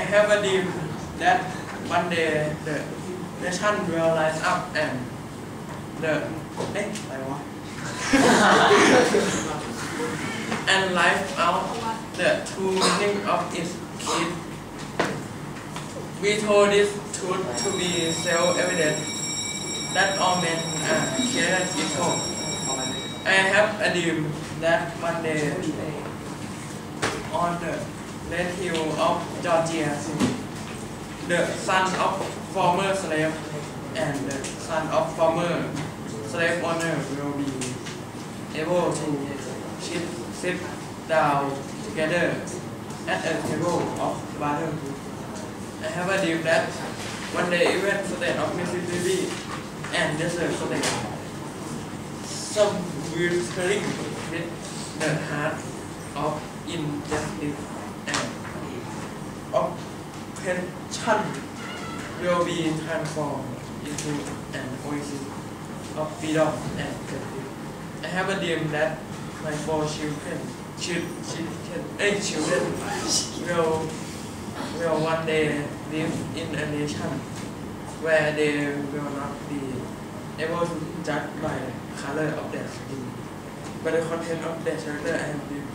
have a dream that one day the nation will rise up and the and live out the true meaning of its kid. We told this truth to be self-evident that all men are created equal. I have a dream that one day on the red hill of Georgia, the son of former slave and the son of former slave owner will be able to sit down together at a table of brotherhood. I have a dream that one day even state of Mississippi and desert state some will stirring with the heart of injustice and oppression will be transformed into an oasis of freedom and justice. I have a dream that my 4 children will one day live in a nation where they will not be able to judge by the color of their skin, but the content of their character and belief.